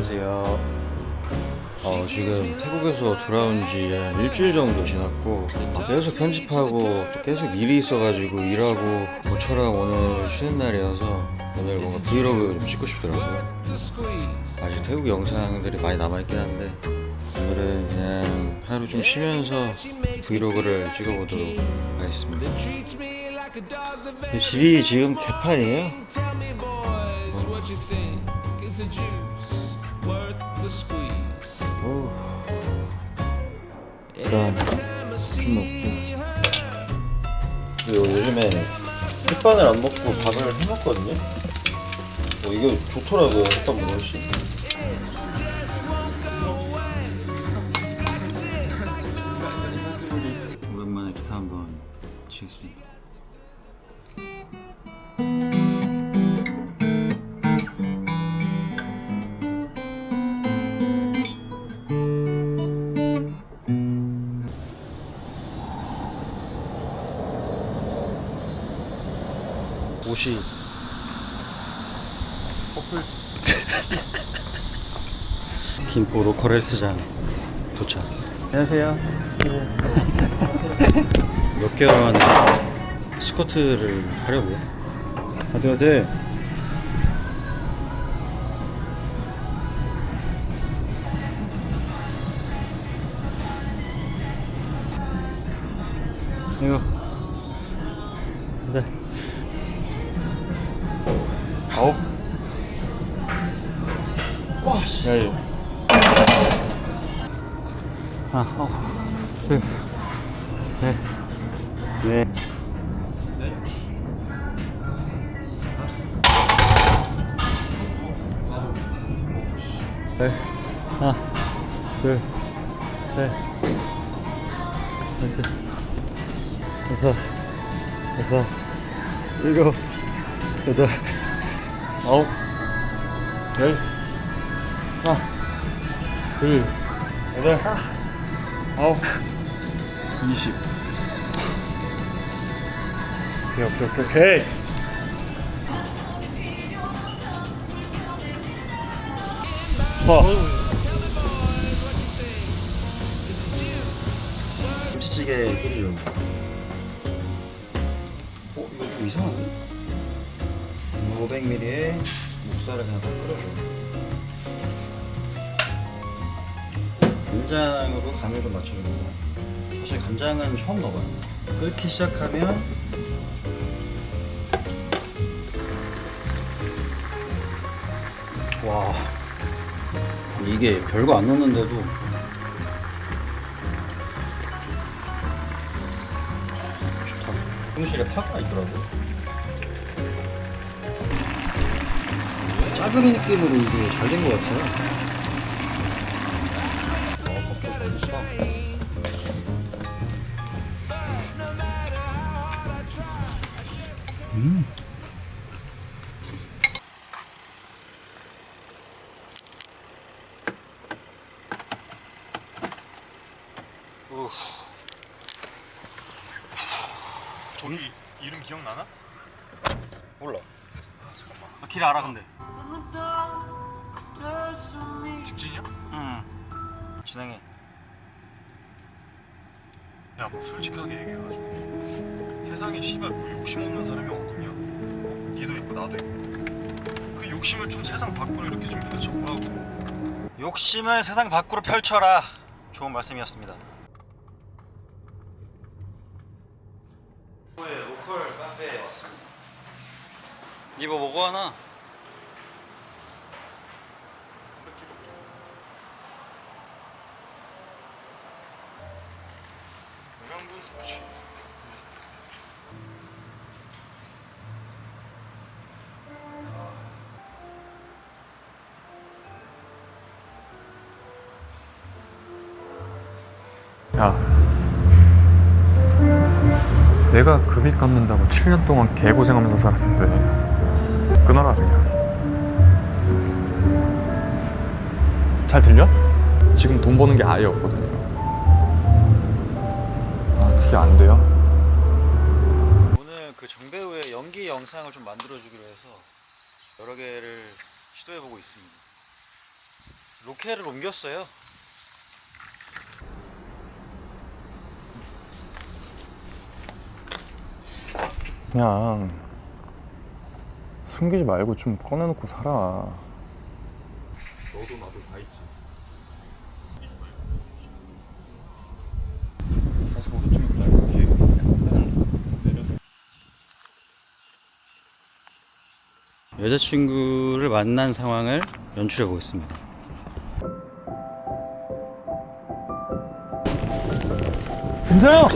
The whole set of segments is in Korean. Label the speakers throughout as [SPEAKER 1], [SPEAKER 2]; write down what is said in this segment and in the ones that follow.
[SPEAKER 1] 안녕하세요. 지금 태국에서 돌아온 지 한 일주일 정도 지났고 계속 편집하고 또 계속 일이 있어가지고 일하고 모처럼 오늘 쉬는 날이어서 오늘 뭔가 브이로그 좀 찍고 싶더라고요. 아직 태국 영상들이 많이 남아있긴 한데 오늘은 그냥 하루 좀 쉬면서 브이로그를 찍어보도록 하겠습니다. 집이 지금 개판이에요. 일단 술 먹고 그리고 요즘에 햇반을 안 먹고 밥을 해먹거든요. 이게 좋더라고요. 햇반 먹을 수 있는. 오랜만에 기타 한번 치겠습니다. 옷이 커플 김포 로컬 헬스장 도착. 안녕하세요. 몇 개월 만에 스쿼트를 하려고요. 어디 이거 네. 아홉. 와, 씨. 하나, 둘, 셋, 넷. 하나, 둘, 셋, 넷, 다섯, 여섯, 일곱, 여덟, 아홉, 열, 하나, 둘, 여덟, 아홉, 20. 오케이. 김치찌개 끓이려고. 이거 좀 이상하네. 500ml에 목살을 그냥 다 끓여줘. 간장으로 간을 좀 맞춰줍니다. 사실 간장은 처음 넣어봐요. 끓기 시작하면 와, 이게 별거 안 넣는데도 좋다. 사무실에 파가 있더라고. 짜글이 느낌으로 이게 잘 된 것 같아요.
[SPEAKER 2] 저기 이름 기억나나?
[SPEAKER 1] 몰라.
[SPEAKER 2] 잠깐만.
[SPEAKER 1] 길 알아 근데.
[SPEAKER 2] 직진이야?
[SPEAKER 1] 응. 진행해.
[SPEAKER 2] 야, 뭐 솔직하게 얘기해가지고 세상에 씨발 뭐 욕심 없는 사람이 어딨냐? 니도 있고 나도 있고. 그 욕심을 좀 세상 밖으로 이렇게 좀 펼쳐보라고.
[SPEAKER 1] 욕심을 세상 밖으로 펼쳐라. 좋은 말씀이었습니다. 로컬 카페에 왔습니다. 이거 먹어 하나?
[SPEAKER 2] 영양분 섭취.
[SPEAKER 3] 야, 내가 급이 깎는다고 7년 동안 개고생하면서 살았는데 끊어라 그냥. 잘 들려? 지금 돈 버는 게 아예 없거든요. 그게 안 돼요?
[SPEAKER 1] 오늘 그 정배우의 연기 영상을 좀 만들어주기로 해서 여러 개를 시도해보고 있습니다. 로케를 옮겼어요.
[SPEAKER 3] 그냥 숨기지 말고 좀 꺼내놓고 살아. 너도 나도 다 있지. 다시 오른쪽에서 날 뒤에 내려서.
[SPEAKER 1] 여자친구를 만난 상황을 연출해 보겠습니다.
[SPEAKER 3] 괜찮아.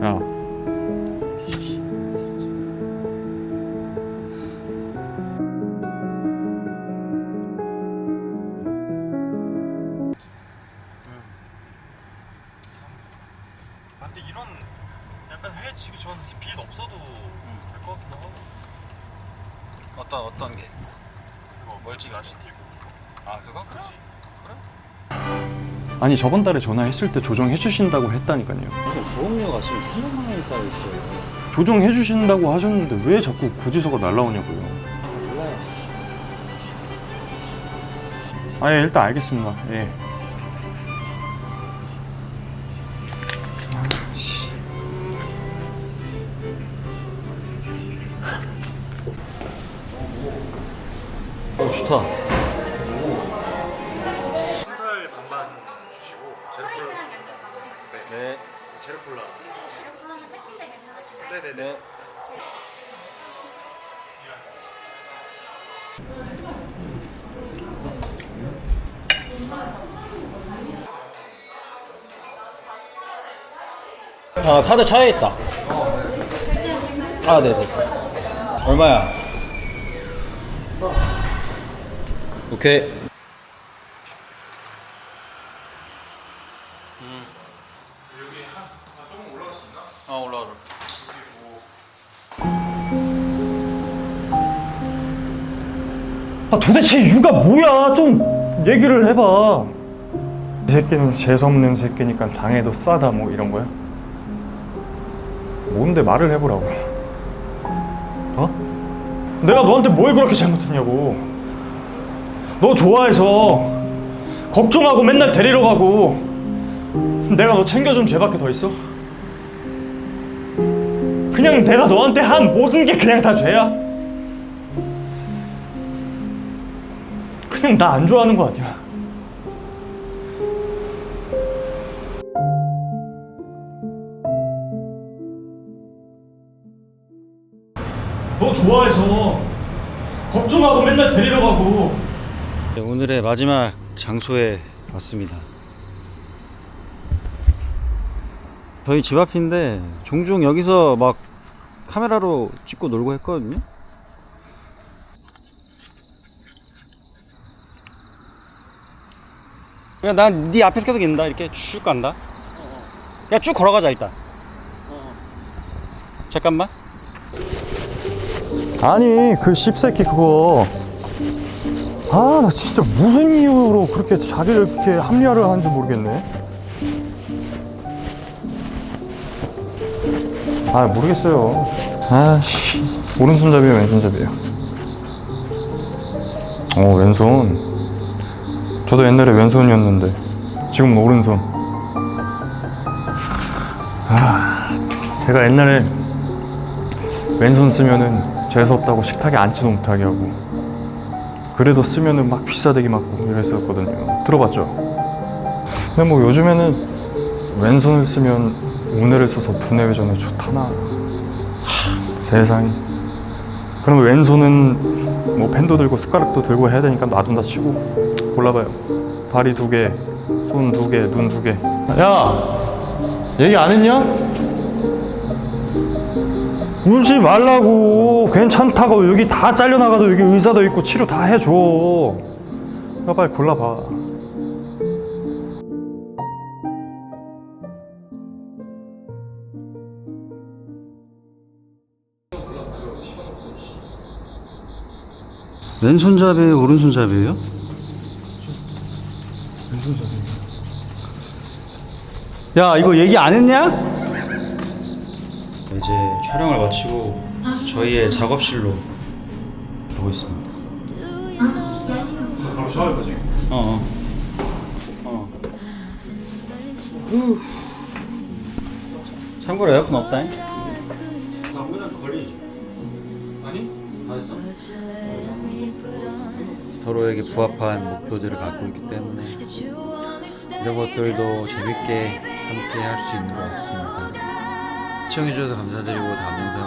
[SPEAKER 3] 야.
[SPEAKER 2] 근데 이런 약간 헤어지기 전 빚 없어도 될 것 같기도 하고.
[SPEAKER 1] 어떤 게?
[SPEAKER 2] 그거 멀찍이 아시티고.
[SPEAKER 1] 아 그거? 그래?
[SPEAKER 3] 아니 저번 달에 전화했을 때 조정해 주신다고 했다니까요.
[SPEAKER 1] 보험료가 지금 300만 원이 쌓여 있어요.
[SPEAKER 3] 조정해 주신다고 하셨는데 왜 자꾸 고지서가 날라오냐고요.
[SPEAKER 1] 몰라요.
[SPEAKER 3] 아, 예, 일단 알겠습니다. 예.
[SPEAKER 1] 좋다.
[SPEAKER 2] 순살 반반 주시고 제로콜라.
[SPEAKER 1] 네.
[SPEAKER 2] 제로콜라.
[SPEAKER 4] 제로콜라는 택시인데 괜찮으신가요?
[SPEAKER 1] 네네네. 아 카드 차에 있다. 아 네네. 얼마야? 오케이.
[SPEAKER 2] 여기 조금 올라갈 수 있나?
[SPEAKER 1] 아 올라와.
[SPEAKER 3] 아, 도대체 이유가 뭐야? 좀 얘기를 해봐. 이 새끼는 재수없는 새끼니까 당해도 싸다 뭐 이런 거야? 뭔데 말을 해보라고. 어? 내가 너한테 뭘 그렇게 잘못했냐고. 너 좋아해서 걱정하고 맨날 데리러 가고 내가 너 챙겨준 죄밖에 더 있어? 그냥 내가 너한테 한 모든 게 그냥 다 죄야? 그냥 나 안 좋아하는 거 아니야? 너 좋아해서 걱정하고 맨날 데리러 가고.
[SPEAKER 1] 네, 오늘의 마지막 장소에 왔습니다. 저희 집 앞인데 종종 여기서 막 카메라로 찍고 놀고 했거든요. 그냥 난 네 앞에서 계속 있는다. 이렇게 쭉 간다. 그냥 쭉 걸어가자 일단. 잠깐만.
[SPEAKER 3] 아니 그 씹새끼 그거, 아 나 진짜 무슨 이유로 그렇게 자기를 그렇게 합리화를 하는지 모르겠네. 아 모르겠어요. 아씨, 오른손잡이에요 왼손잡이에요? 왼손. 저도 옛날에 왼손이었는데 지금은 오른손. 제가 옛날에 왼손 쓰면은 재수없다고 식탁에 앉지도 못하게 하고, 그래도 쓰면은 막 비싸대기 맞고 이랬었거든요. 들어봤죠? 근데 뭐 요즘에는 왼손을 쓰면 우뇌를 써서 두뇌 회전에 좋다나. 세상에. 그러면 왼손은 뭐 펜도 들고 숟가락도 들고 해야 되니까 놔둔다 치고, 골라봐요. 다리 2개, 손 2개, 눈 2개. 야! 얘기 안 했냐? 울지 말라고. 괜찮다고. 여기 다 잘려나가도 여기 의사도 있고 치료 다 해줘. 야, 빨리 골라봐.
[SPEAKER 1] 왼손잡이에요, 오른손잡이에요? 야, 이거 얘기 안 했냐? 이제 촬영을 마치고 저희의 작업실로 가고 있습니다.
[SPEAKER 2] 바로 샤워할 거지?
[SPEAKER 1] 어. 참고로 에어컨 없다잉?
[SPEAKER 2] 나 그냥 걸리지. 아니? 다 했어.
[SPEAKER 1] 서로에게 부합한 목표들을 갖고 있기 때문에 이런 것들도 재밌게 함께 할 수 있는 것 같습니다. 시청해주셔서 감사드리고 다음 영상에